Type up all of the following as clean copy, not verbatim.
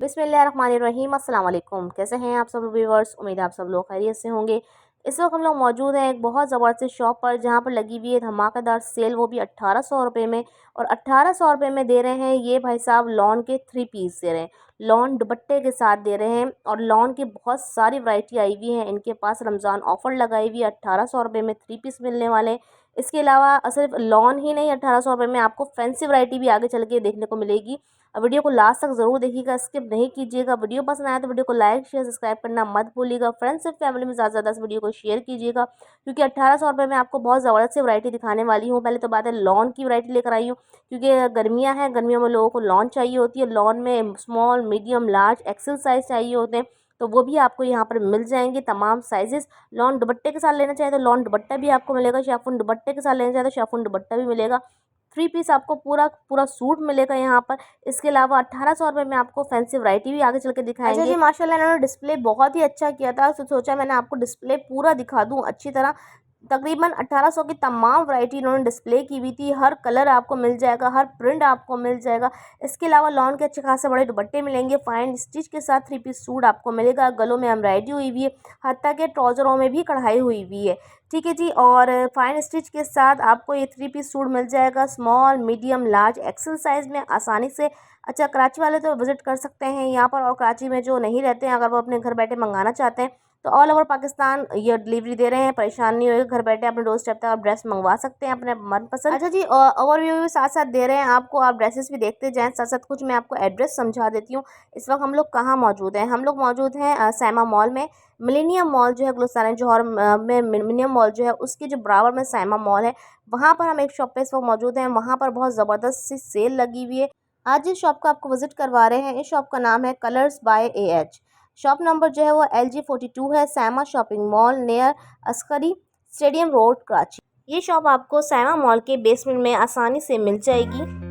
बिस्मिल्लाहिर्रहमानिर्रहीम अस्सलाम वालेकुम। कैसे हैं आप सब व्यूवर्स? उम्मीद है आप सब लोग खैरियत से होंगे। इस वक्त हम लोग मौजूद हैं एक बहुत ज़बरदस्त शॉप पर, जहां पर लगी हुई है धमाकेदार सेल, वो भी 1800 रुपये में। और 1800 रुपये में दे रहे हैं ये भाई साहब लॉन के 3 पीस दे रहे हैं, लॉन दुपट्टे के साथ दे रहे हैं। और लॉन की बहुत सारी वैरायटी आई हुई है इनके पास, रमज़ान ऑफ़र लगाई हुई है। 1800 रुपये में 3 पीस मिलने वाले। इसके अलावा सिर्फ लॉन ही नहीं, 1800 रुपये में आपको फैंसी वैरायटी भी आगे चल के देखने को मिलेगी। वीडियो को लास्ट तक ज़रूर देखिएगा, स्किप नहीं कीजिएगा। वीडियो पसंद आया तो वीडियो को लाइक शेयर सब्सक्राइब करना मत भूलिएगा। फ्रेंड्स और फैमिली में ज़्यादा से ज़्यादा इस वीडियो को शेयर कीजिएगा, क्योंकि 1800 रुपये में आपको बहुत ज़बरदस्त सी वैरायटी दिखाने वाली हूँ। पहले तो बात है, लॉन की वैरायटी लेकर आई हूँ, क्योंकि गर्मियाँ हैं, गर्मियों में लोगों को लॉन चाहिए होती है। लॉन में small, medium, large, XL size चाहिए होते हैं, तो वो भी आपको यहाँ पर मिल जाएंगे तमाम साइजेस। लॉन दुपट्टे के साथ लेना चाहे तो लॉन दुपट्टा भी आपको मिलेगा, शिफॉन दुपट्टे के साथ लेना चाहे तो शिफॉन दुपट्टा भी मिलेगा। 3 पीस आपको पूरा पूरा सूट मिलेगा यहाँ पर। इसके अलावा 1800 रुपये में आपको फैंसी वैरायटी भी आगे चल के दिखाएंगे। अच्छा जी, माशाल्लाह इन्होंने डिस्प्ले बहुत ही अच्छा किया था, तो सोचा मैंने आपको डिस्प्ले पूरा दिखा दूँ अच्छी तरह। तकरीबन 1800 की तमाम वैरायटी इन्होंने डिस्प्ले की हुई थी। हर कलर आपको मिल जाएगा, हर प्रिंट आपको मिल जाएगा। इसके अलावा लॉन के अच्छे खासे बड़े दुपट्टे मिलेंगे, फाइन स्टिच के साथ 3 पीस सूट आपको मिलेगा। गलों में एम्ब्रॉयडरी हुई हुई है, हत्ता के ट्राउज़रों में भी कढ़ाई हुई हुई है। ठीक है जी, और फाइन स्टिच के साथ आपको ये 3 पीस सूट मिल जाएगा, small, medium, large, XL size में आसानी से। अच्छा, कराची वाले तो विज़िट कर सकते हैं यहाँ पर, और कराची में जो नहीं रहते हैं, अगर वो अपने घर बैठे मंगाना चाहते हैं तो ऑल ओवर पाकिस्तान ये डिलीवरी दे रहे हैं। परेशान नहीं होगा, घर बैठे अपने डोर स्टेप तक आप ड्रेस मंगवा सकते हैं अपने मनपसंद। अच्छा जी, ओवरव्यू भी साथ साथ दे रहे हैं आपको, आप ड्रेसेस भी देखते जाएं साथ साथ। कुछ मैं आपको एड्रेस समझा देती हूँ। इस वक्त हम लोग कहाँ मौजूद हैं? हम लोग मौजूद हैं सैमा मॉल में। मिलेनियम मॉल जो है गुलिस्तान जौहर में, मिलेनियम मॉल जो है उसके जो बराबर में सैमा मॉल है, वहाँ पर हम एक शॉप पे इस वक्त मौजूद हैं। वहाँ पर बहुत ज़बरदस्त सी सेल लगी हुई है। आज जिस शॉप का आपको विजिट करवा रहे हैं, इस शॉप का नाम है colours by AH। Shop number जो है वो LG42 है, Saima shopping mall near Askari stadium road, Karachi. ये शॉप आपको सैमा मॉल के बेसमेंट में आसानी से मिल जाएगी।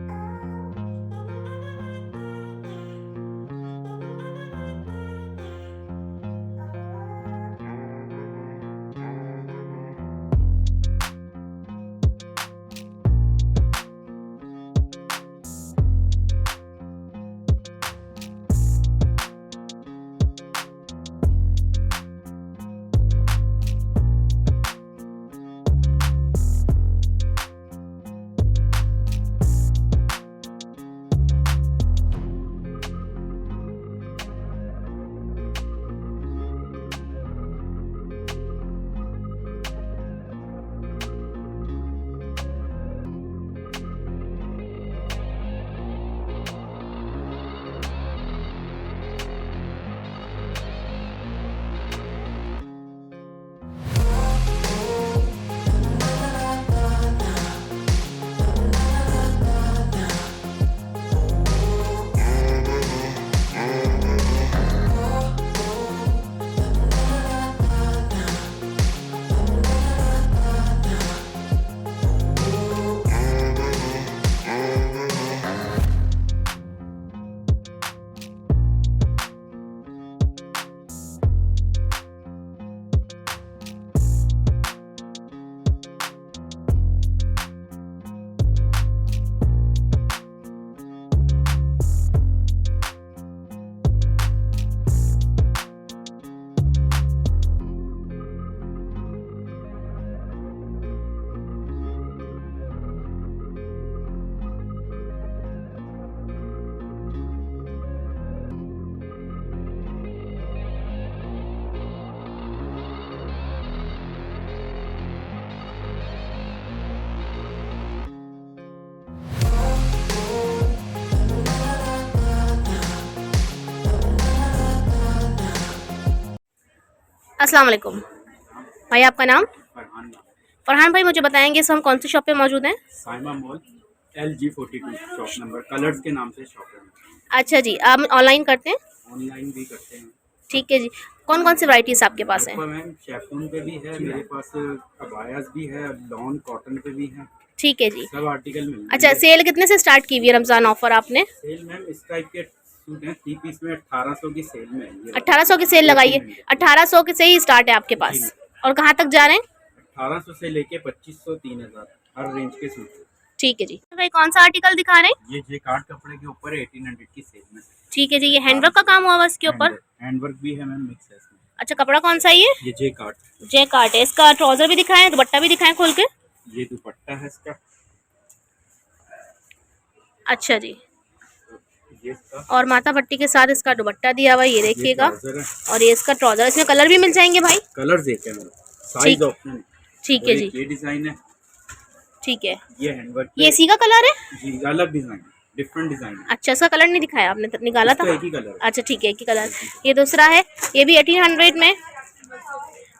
अस्सलाम वालेकुम भाई, आपका नाम? फरहान। फरहान भाई, मुझे बताएंगे इस हम कौन सी शॉप पे मौजूद हैं? Saima mall LG42 shop number, colours के नाम से शॉप है। अच्छा जी, आप ऑनलाइन करते हैं? ऑनलाइन भी करते हैं। ठीक है जी, कौन कौन सी वैरायटीज़ आपके पास हैं? मैम शेफून पे भी है मेरे पास, अबायास भी है, लॉन कॉटन पे भी है। ठीक है जी। सब आर्टिकल मिल जाएंगे। अच्छा, सेल कितने से स्टार्ट की हुई है रमज़ान ऑफर आपने? सेल मैम इस टाइप के सूट हैं 3 पीस में 1800 की सेल में। 1800 की सेल लगाई है, 1800 के से ही स्टार्ट है आपके पास। और कहाँ तक जा रहे हैं? 1800 से लेके 2500 3000 हर रेंज के सूट। ठीक है जी। तो भाई कौन सा आर्टिकल दिखा रहे हैं? ये जे कार्ड कपड़े के ऊपर है 1800 की सेल में। ठीक है जी। ये हैंडवर्क का काम हुआ हुआ इसके ऊपर? हैंडवर्क भी है मैम, मिक्स है इसमें। अच्छा, कपड़ा कौन सा है ये जे कार्ड। जे कार्ट है। इसका ट्राउजर भी दिखाएं, दुपट्टा भी दिखाएं खोल के। ये दुपट्टा है इसका। अच्छा जी। ये इसका और माथा पट्टी के साथ इसका दुपट्टा दिया हुआ है, ये देखिएगा। ट्राउजर है। और ये इसका ट्राउजर। इसमें कलर भी मिल जाएंगे भाई? कलर्स एक है मैम, साइज ठीक, ऑप्शन है। ठीक और है एक जी। ये डिजाइन है। ठीक है। ये हैंडवर्क ये इसी का कलर है? जी, अलग डिजाइन, डिफरेंट डिजाइन। अच्छा, इसका कलर नहीं दिखाया आपने, निकाला था? इसका एक ही कलर है। अच्छा ठीक है, एक ही कलर। ये दूसरा है, ये भी 1800 में।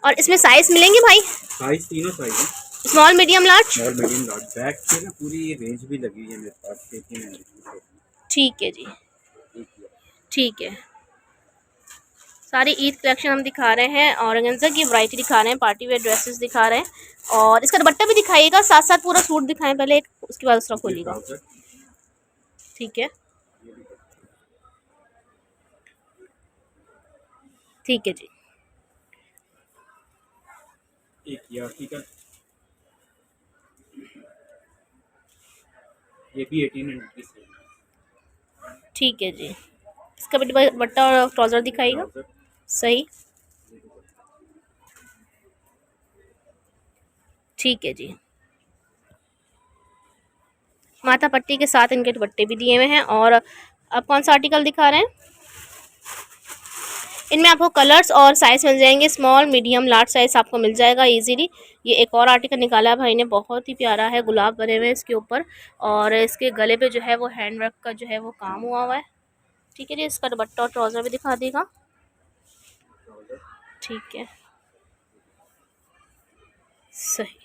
और इसमें साइज मिलेंगे भाई? साइज तीनों साइज है, small, medium, large. Small, medium, large. Back से ना पूरी रेंज भी लगी हुई है मेरे पास। ठीक है जी, ठीक है। सारी ईद कलेक्शन हम दिखा रहे हैं, ऑर्गेन्जा की वैरायटी दिखा रहे हैं, पार्टी वेयर ड्रेसेस दिखा रहे हैं। और इसका दुपट्टा भी दिखाइएगा, साथ साथ पूरा सूट दिखाएं पहले एक, उसके बाद दूसरा खोलिएगा। ठीक है, ठीक है जी। एक ये आर्टिकल, ये भी 1800 की सेल है। ठीक है जी। इसका भी दुपट्टा और ट्राउजर दिखाइएगा। सही, ठीक है जी। माथा पट्टी के साथ इनके दुपट्टे भी दिए हुए हैं। और अब कौन सा आर्टिकल दिखा रहे हैं? इनमें आपको कलर्स और साइज मिल जाएंगे, स्मॉल, मीडियम, लार्ज साइज आपको मिल जाएगा इजीली। ये एक और आर्टिकल निकाला है भाई ने, बहुत ही प्यारा है, गुलाब बने हुए हैं इसके ऊपर। और इसके गले पे जो है वो हैंड वर्क का जो है वो काम हुआ हुआ है। ठीक है जी। इसका दुपट्टा और ट्राउजर भी दिखा देगा। ठीक है, सही,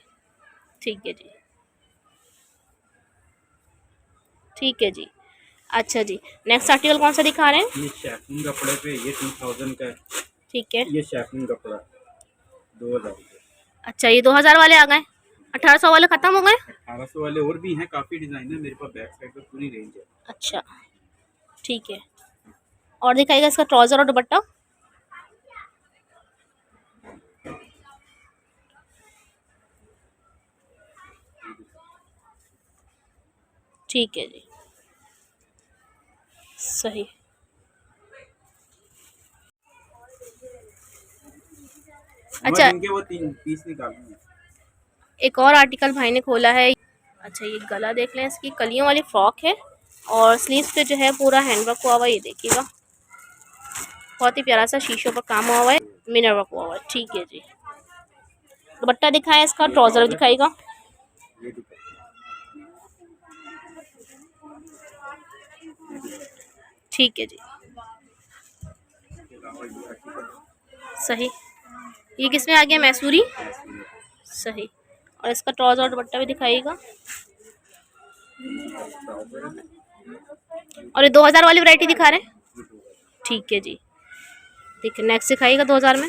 ठीक है जी, ठीक है जी। अच्छा जी, नेक्स्ट आर्टिकल कौन सा दिखा रहे हैं? ये शैफून कपड़े पे, ये 2000 का है। ठीक है। ये शैफून कपड़ा 2000 का। अच्छा, ये 2000 वाले आ गए, 1800 वाले खत्म हो गए। 1800 वाले और भी हैं, काफी डिजाइन है मेरे पास, बैक साइड पे पूरी रेंज है। अच्छा, ठीक है। और दिखाएगा इसका ट्राउजर और दुपट्टा। ठीक है जी, सही। अच्छा, इनके वो 3 पीस निकालूंगा। एक और आर्टिकल भाई ने खोला है। अच्छा, ये गला देख लें, इसकी कलियों वाली फ्रॉक है। और स्लीव्स पे जो है पूरा हैंडवर्क हुआ हुआ है, ये देखिएगा, बहुत ही प्यारा सा शीशों पर काम हुआ हुआ है, मिनर वर्क हुआ हुआ है। ठीक है जी। दुपट्टा दिखाएं, इसका ट्राउजर दिखाएगा। ठीक है जी, सही। ये किसमें आ गया? मैसूरी। सही। और इसका ट्राउजर और दुपट्टा भी दिखाइएगा। और ये 2000 वाली वैरायटी दिखा रहे हैं। ठीक है जी, ठीक है। नेक्स्ट दिखाइएगा 2000 में।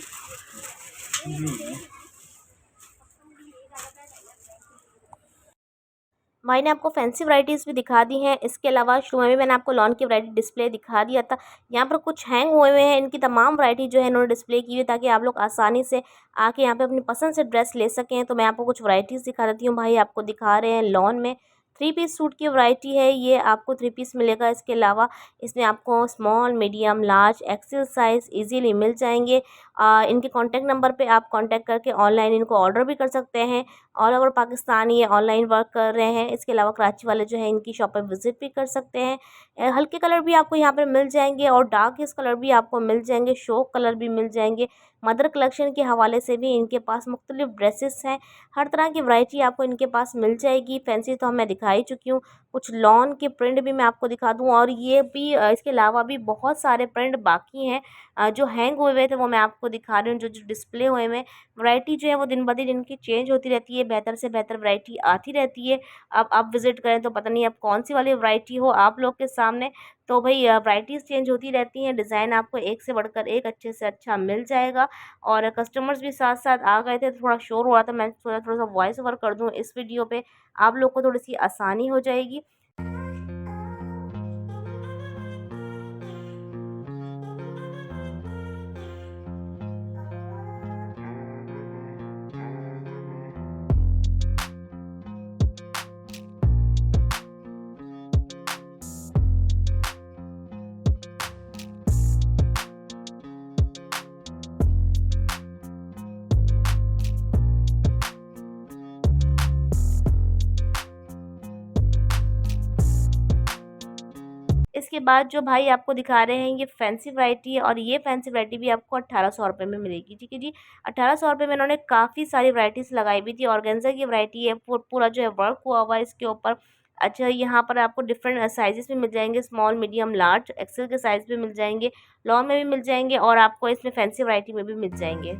भाई ने आपको फैंसी वैराइटीज़ भी दिखा दी हैं। इसके अलावा शुरू में भी मैंने आपको लॉन की वैरायटी डिस्प्ले दिखा दिया था। यहाँ पर कुछ हैंग हुए हुए हैं, इनकी तमाम वैरायटी जो है इन्होंने डिस्प्ले की हुई है, ताकि आप लोग आसानी से आके यहाँ पे अपनी पसंद से ड्रेस ले सकें। तो मैं आपको कुछ वैराइटीज़ दिखा देती हूँ। भाई आपको दिखा रहे हैं लॉन में 3 पीस सूट की वैरायटी है। ये आपको 3 पीस मिलेगा। इसके अलावा इसमें आपको small, medium, large, XL size easily मिल जाएंगे। इनके कॉन्टैक्ट नंबर पे आप कॉन्टैक्ट करके ऑनलाइन इनको ऑर्डर भी कर सकते हैं। ऑल ओवर पाकिस्तान ये ऑनलाइन वर्क कर रहे हैं। इसके अलावा कराची वाले जो है इनकी शॉप पर विज़िट भी कर सकते हैं। हल्के कलर भी आपको यहाँ पर मिल जाएंगे और डार्क कलर भी आपको मिल जाएंगे, शोक कलर भी मिल जाएंगे। मदर कलेक्शन के हवाले से भी इनके पास मुख्तलिफ ड्रेसेस हैं। हर तरह की वैरायटी आपको इनके पास मिल जाएगी। फैंसी तो मैं दिखा ही चुकी हूँ, कुछ लॉन के प्रिंट भी मैं आपको दिखा दूँ। और ये भी इसके अलावा भी बहुत सारे प्रिंट बाकी हैं जो हैंग हुए थे, वो मैं आपको दिखा रही हूँ। जो डिस्प्ले हुए हैं, वैरायटी जो है वो दिन ब दिन इनकी चेंज होती रहती है, बेहतर से बेहतर वैरायटी आती रहती है। अब आप विज़िट करें तो पता नहीं अब कौन सी वाली वैरायटी हो आप लोग के सामने। तो भाई वैराइटीज़ चेंज होती रहती हैं, डिज़ाइन आपको एक से बढ़कर एक अच्छे से अच्छा मिल जाएगा। और कस्टमर्स भी साथ साथ आ गए थे, थोड़ा शोर हुआ था, मैं सोचा थोड़ा सा वॉइस ओवर कर दूँ इस वीडियो पे, आप लोग को थोड़ी सी आसानी हो जाएगी। इसके बाद जो भाई आपको दिखा रहे हैं ये फैंसी वैरायटी है, और ये फैंसी वैरायटी भी आपको 1800 रुपये में मिलेगी। ठीक है जी, 1800 रुपये में इन्होंने काफ़ी सारी वैरायटीज़ लगाई हुई थी। ऑर्गेन्जा की वैरायटी है, पूरा जो है वर्क हुआ हुआ है इसके ऊपर। अच्छा, यहाँ पर आपको डिफरेंट साइजेस में मिल जाएंगे, स्मॉल, मीडियम, लार्ज, एक्सेल के साइज़ में मिल जाएंगे, लॉन्ग में भी मिल जाएंगे, और आपको इसमें फैंसी वैरायटी में भी मिल जाएंगे।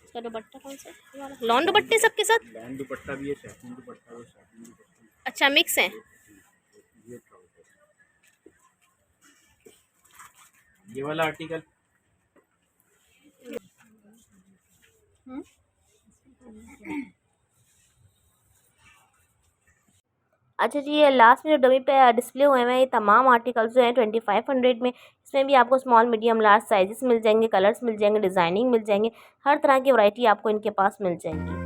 इसका दुपट्टा कौन सा है? लॉन दुपट्टे सबके साथ? लॉन्ग दुपट्टा भी है, सैटिन दुपट्टा है, सैटिन दुपट्टा। अच्छा, मिक्स है। ये ये वाला आर्टिकल अच्छा जी, ये लास्ट में जो डमी पे डिस्प्ले हुए हैं ये तमाम आर्टिकल्स जो हैं 2500 में। इसमें भी आपको स्मॉल, मीडियम, लार्ज साइजेस मिल जाएंगे, कलर्स मिल जाएंगे, डिज़ाइनिंग मिल जाएंगे, हर तरह की वैरायटी आपको इनके पास मिल जाएंगी।